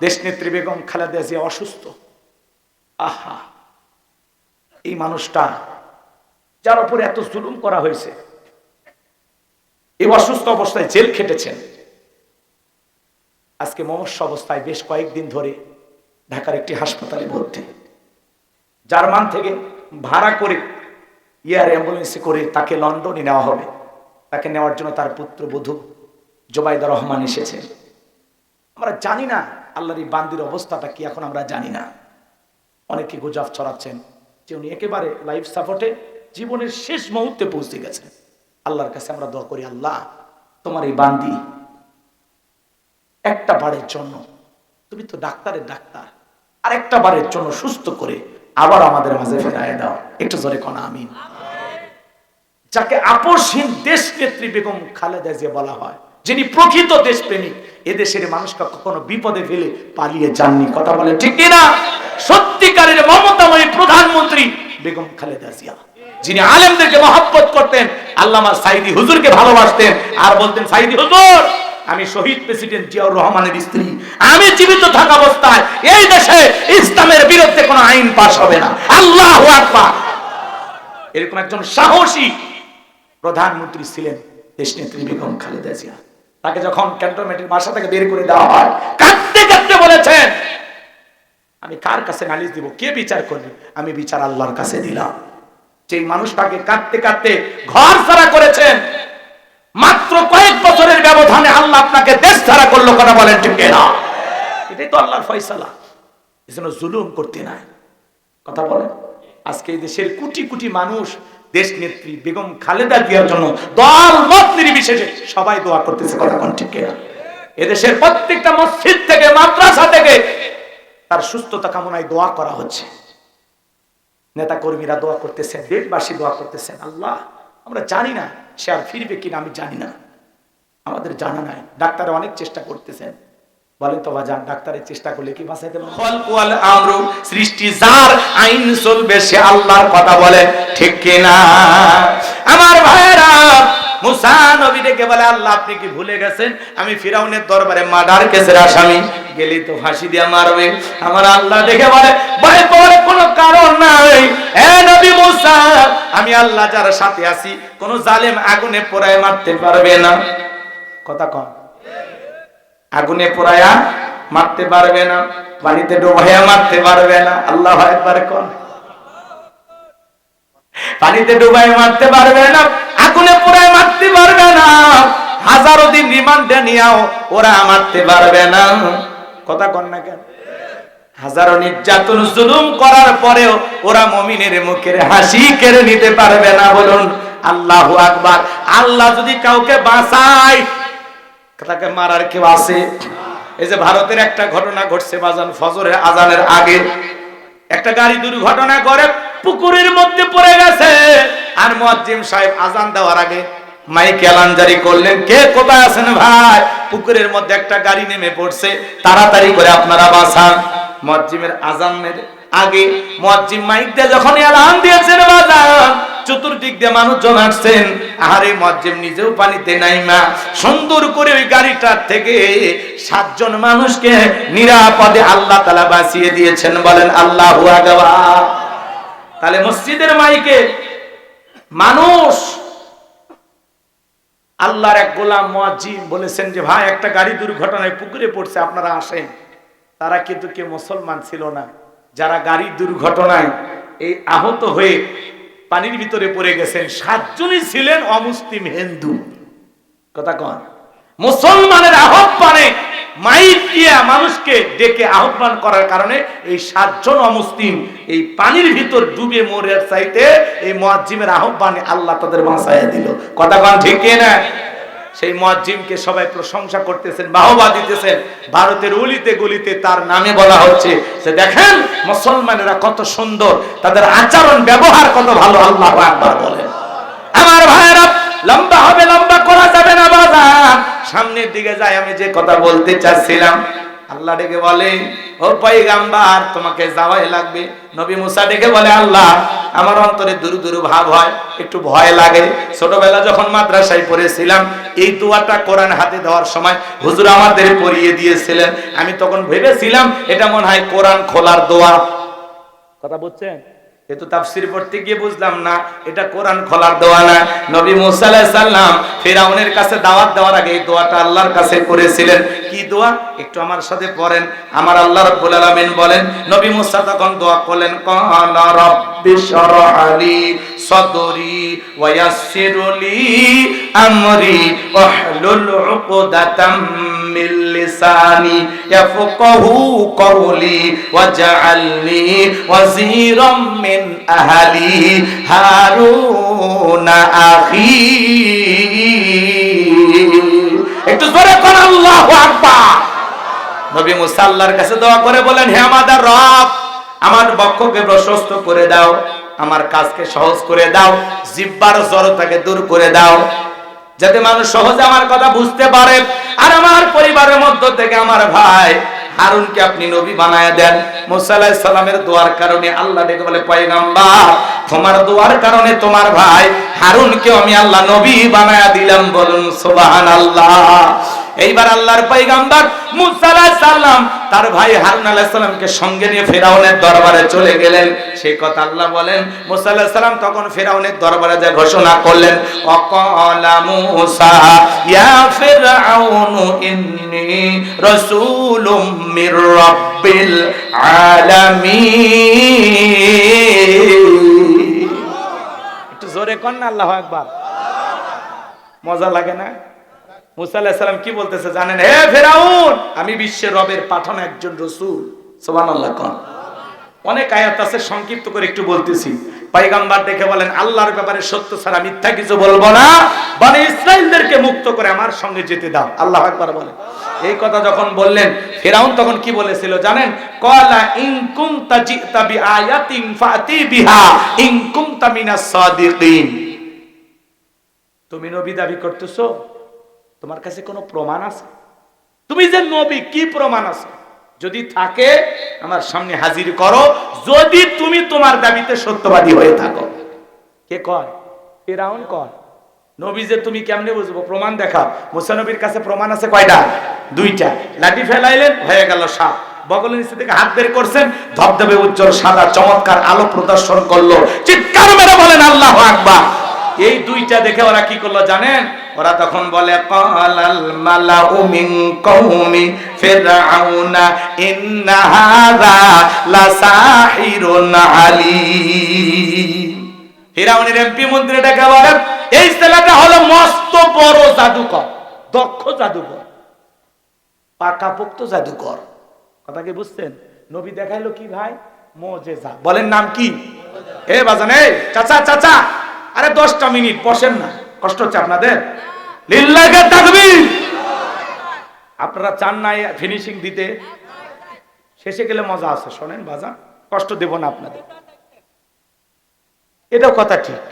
দেশনেত্রী বেগম খালেদা জিয়া অসুস্থ। আহা, এই মানুষটা যার উপরে এত জুলুম করা হয়েছে, এই অসুস্থ অবস্থায় জেল খেটেছেন, আজকে মমস্য অবস্থায় বেশ কয়েকদিন ধরে ঢাকার একটি হাসপাতালে ভর্তি। জার্মান থেকে ভাড়া করে এয়ার অ্যাম্বুলেন্সে করে তাকে লন্ডনে নেওয়া হবে। তাকে নেওয়ার জন্য তার পুত্রবধূ জোবাইদা রহমান এসেছেন। আমরা জানি না আল্লাহর এই বান্দির অবস্থাটা কি, এখন আমরা জানি না। অনেকে গুজব ছড়াচ্ছেন যে উনি একেবারে লাইফ সাপোর্টে জীবনের শেষ মুহূর্তে পৌঁছে গেছেন। আল্লাহর কাছে আমরা দোয়া করি, আল্লাহ তোমার এই বান্দি একটা বারের জন্য, তুমি তো ডাক্তারের ডাক্তার, আর একটা বারের জন্য সুস্থ করে আবার আমাদের মাঝে ফেরায় দাও। একটু জোরে কোন আমিন। যাকে আপসহীন দেশ নেত্রী বেগম খালেদা জিয়া বলা হয়, যিনি প্রকৃত দেশপ্রেমিক, এদেশের মানুষকে কখনো বিপদে ফেলে পালিয়ে যাননি। কথা বলেন ঠিক কিনা? সত্যিকারের মমতাময়ী প্রধানমন্ত্রী বেগম খালেদা জিয়া, যিনি আলেমদেরকে মহব্বত করতেন, আল্লামা সাইদি হুজুরকে ভালোবাসতেন, আর বলতেন, সাইদি হুজুর আমি শহীদ প্রেসিডেন্ট জিয়াউর রহমানের স্ত্রী, আমি জীবিত থাকা অবস্থায় এই দেশে ইসলামের বিরুদ্ধে কোনো আইন পাস হবে না। আল্লাহু আকবার। এরকম একজন সাহসী প্রধানমন্ত্রী ছিলেন দেশনেত্রী বেগম খালেদা জিয়া। তাকে যখন ক্যান্টনমেন্টের বাসা থেকে বের করে দেওয়া হয়, কাঁদতে কাঁদতে বলেছেন, আমি কার কাছে নালিশ দিব, কে বিচার করবে? আমি বিচার আল্লাহর কাছে দিলাম। যেই মানুষটাকে কাঁদতে কাঁদতে ঘর ছাড়া করেছেন, মাত্র কয়েক বছরের ব্যবধানে আল্লাহ আপনাকে দেশ ছাড়া করলো। কথা বলেন ঠিক না? এটাই তো আল্লাহর ফয়সালা। এজন্য জুলুম করতে নাই। কথা বলেন। আজকে এই দেশের কোটি কোটি মানুষ দেশ নেত্রী বেগম খালেদা জিয়ার জন্য দল মত নির্বিশেষে সবাই দোয়া করতেছে। কথা কোন ঠিক না? এদেশের প্রত্যেকটা মসজিদ থেকে, মাদ্রাসা থেকে তার সুস্থতা কামনায় দোয়া করা হচ্ছে। নেতা কর্মীরা দোয়া করতেছেন, দেশবাসী দোয়া করতেছেন। আল্লাহ, আমরা জানি না সে আর ফিরবে কিনা, আমি জানি না, আমাদের জানা নাই। ডাক্তার অনেক চেষ্টা করতেছেন। বলেন তো বাজান, ডাক্তারের চেষ্টা করলে কি বাঁচাইতে পারবে? খলকুল আমরু, সৃষ্টি যার, আইন চলবে সে আল্লাহর। কথা বলে ঠিক কিনা? আমার ভাইরা, মুসা নবী ডেকে বলে, আল্লাহ আপনি কি ভুলে গেছেন আমি ফিরাউনের দরবারে মার্ডার কেসের আসামি, গেলেই তো ফাঁসি দিয়ে মারবে। আমার আল্লাহ ডেকে বলে, ভয় পাওয়ার কোনো কারণ নাই। এ নবী মুসা, আমি আল্লাহ যার সাথে আছি, কোন জালেম আগুনে পোড়ায় মারতে পারবে না। কথা কন। আগুনে পোড়ায়া মারতে পারবে না, পানিতে ডুবাইয়া মারতে পারবে না। আল্লাহু আকবার কোন। পানিতে ডুবাইয়া মারতে পারবে না, আগুনে পোড়ায় মারতে পারবে না, হাজারো দিন রিমান্ডে নিয়াও ওরা মারতে পারবে না। কথা কন না কেন? হাজারো নির্যাতন জুলুম করার পরেও ওরা মুমিনের মুখের হাসি কেড়ে নিতে পারবে না। বলুন আল্লাহু আকবার। আল্লাহ যদি কাউকে বাঁচায়, তাকে মারার কেউ আছে? এই যে ভারতের একটা ঘটনা ঘটছে বাজান, ফজরের আজানের আগে একটা গাড়ি দুর্ঘটনা করে পুকুরের মধ্যে পড়ে গেছে। আর মুয়াজ্জিম সাহেব আজান দেওয়ার আগে মাইক এলান জারি করলেন, কে কোথায় আছেন ভাই, পুকুরের মধ্যে একটা গাড়ি নেমে পড়ছে, তাড়াতাড়ি করে আপনারা বাঁচান। মুয়াজ্জিমের আজানের আগে মুয়াজ্জিম মাইক দিয়ে যখন এলান দিয়েছেন বাজান, চতুর্দিক দিয়ে মানুষজন আসছেন। আরে মুয়াজ্জিম নিজেও পানিতে নাইমা সুন্দর করে ওই গাড়িটার থেকে 7 জন মানুষকে নিরাপদে আল্লাহ তাআলা বাঁচিয়ে দিয়েছেন। বলেন আল্লাহু আকবার। তাহলে মসজিদের মাইকে মানুষ, আল্লাহর এক গোলাম মুয়াজ্জিম বলেছেন যে ভাই একটা গাড়ি দুর্ঘটনায় পুকুরে পড়ছে, আপনারা আসেন। তারা কিন্তু কেউ মুসলমান ছিল না। যারা গাড়ি দুর্ঘটনায় এই আহত হয়ে পানির ভিতরে পড়ে গেছেন 7 জনই ছিলেন অমুসলিম হিন্দু। কথা কন। মুসলমানের আহ্বানে মাইক দিয়ে মানুষকে ডেকে আহ্বান করার কারণে এই 7 জন অমুসলিম এই পানির ভিতর ডুবে মরার চাইতে এই মুয়াজ্জিমের আহ্বানে আল্লাহ তাদের বাঁচাইয়া দিল। কথা কন ঠিক না? সেই মুয়াজ্জিমকে সবাই প্রশংসা করতেছেন, বাহবা দিতেছেন। ভারতের অলিতে গলিতে তার নামে বলা হচ্ছে যে দেখেন মুসলমানেরা কত সুন্দর, তাদের আচরণ ব্যবহার কত ভালো। আল্লাহু আকবার বলেন। আমার ভাইরা, লম্বা হবে, লম্বা করা যাবে না বাজার, সামনের দিকে যাই। আমি যে কথা বলতে চাচ্ছিলাম, আল্লাহ ডেকে বলে, ও পয়গম্বর তোমাকে যাওয়াই লাগবে। নবী মুসা ডেকে বলে, আল্লাহ আমার অন্তরে দুরু দুরু ভাব হয়, একটু ভয় লাগে। ছোটবেলা যখন মাদ্রাসায় পড়েছিলাম এই দোয়াটা কোরআন হাতে দেওয়ার সময় হুজুর আমাদের পড়িয়ে দিয়েছিলেন। আমি তখন ভেবেছিলাম এটা মনে হয় কোরআন খোলার দোয়া। কথা বুঝছেন? কিন্তু তাফসীর পড়তে গিয়ে বুঝলাম না এটা কোরআন খোলার দোয়া না। নবী মুসা আলাইহিস সালাম ফিরাউনের কাছে দাওয়াত দেওয়ার আগে এই দোয়াটা আল্লাহর কাছে করেছিলেন। কি দোয়া একটু আমার সাথে পড়েন। আমার আল্লাহ রাব্বুল আলামিন বলেন, নবী মুসা তখন দোয়া করলেন, ক্বালা রাব্বিশরাহ লি সাদরি ওয়া ইয়াসসির লি আমরি ওয়াহলুল উকদাতাম মিন লিসানি ইয়াফকাহু কওলি ওয়াজআলনি ওয়াজিরাম মিন আহলি হারুন আখি। একটু জোরে কোন আল্লাহু আকবার। নবী মুসা আল্লাহর কাছে দোয়া করে বলেন, হে আমাদের রব, আমার বক্ষকে প্রশস্ত করে দাও, আমার কাজকে সহজ করে দাও, জিহ্বার জড়তাকে দূর করে দাও, যাতে মানুষ সহজে আমার কথা বুঝতে পারে। আর আমার পরিবারের মধ্য থেকে আমার ভাই হারুনকে আপনি নবী বানায় দেন। মুসা আলাইহিস সালামের দোয়ার কারণে আল্লাহ ডেকে বলে, পয়গম্বর তোমার দোয়ার কারণে তোমার ভাই হারুনকে আমি আল্লাহ নবী বানায়া দিলাম। বলুন সুবহানাল্লাহ। এইবার আল্লাহর পয়গম্বর মুসা আলাইহিস সালাম তার ভাই হারুন আলাইহিস সালামকে সঙ্গে নিয়ে ফিরাউনের দরবারে চলে গেলেন। সেই কথা আল্লাহ বলেন, মুসা আলাইহিস সালাম তখন ফিরাউনের দরবারে যা ঘোষণা করলেন, ওয়াকালা মুসা ইয়া ফিরআউনু ইন্নী রাসূলুম মির রাব্বিল আলামিন। একটু জোরে কোন না আল্লাহু আকবার। মজা লাগে না? মুসা আলাইহিস সালাম কি বলতেছে জানেন? হে ফিরাউন, আমি বিশ্বের রবের পাঠানো একজন রাসূল। সুবহানাল্লাহ কোন। অনেক আয়াত আছে, সংক্ষিপ্ত করে একটু বলতেছি। পয়গম্বর দেখে বলেন, আল্লাহর ব্যাপারে সত্য ছাড়া মিথ্যা কিছু বলবো না, বনি ইসরাইলদেরকে মুক্ত করে আমার সঙ্গে যেতে দাও। আল্লাহু আকবার বলেন। এই কথা যখন বললেন, ফিরাউন তখন কি বলেছিল জানেন? ক্বালা ইন কুনতা জিতা বিআয়াতিন ফাতি বিহা ইন কুনতা মিনাস সাদিকিন। তুমি নবী দাবি করতেছো, তোমার কাছে কোনো প্রমাণ আছে? তুমি যে নবী, কি প্রমাণ আছে? যদি থাকে আমার সামনে হাজির করো, যদি তুমি তোমার দাবিতে সত্যবাদী হয়ে থাকো। কে কয়? ফিরাউন কয়। নবী যে তুমি কেমনে বুঝবো? প্রমাণ দেখা। মুসা নবীর কাছে প্রমাণ আছে কয়টা? দুইটা। লাঠি ফেলাইলেন, হয়ে গেল সাপ। বগলের নিচে থেকে হাত বের করছেন, ধবধবে উজ্জ্বল সাদা চমৎকার আলো প্রদর্শন করলো। চিৎকার মেরে বলেন আল্লাহু আকবার। এই দুইটা দেখে ওরা কি করলো জানেন? ওরা তখন বলে, ক্বালাল মালাউ মিন কওমি ফিরআউনা ইন্না হাযা লাসাহিরুন আলীম। ফিরআউনের এমপি মন্ত্রী ডেকে বলে, এই ছেলেটা হলো মস্ত বড় জাদুকর, দক্ষ জাদুকর, পাকাপোক্ত জাদুকর। কথা কি বুঝছেন? নবী দেখাইলো কি ভাই? মুজিজা। বলেন নাম কি? এ বাজান, এই চাচা চাচা, আরে 10টা মিনিট বসেন না, কষ্ট হচ্ছে আপনাদের? লিল্লাহি তাকবীর। আপনারা চান না ফিনিশিং দিতে? শেষে গেলে মজা আছে। শোনেন বাজান, কষ্ট দেব না আপনাদের, এটাও কথা ঠিক।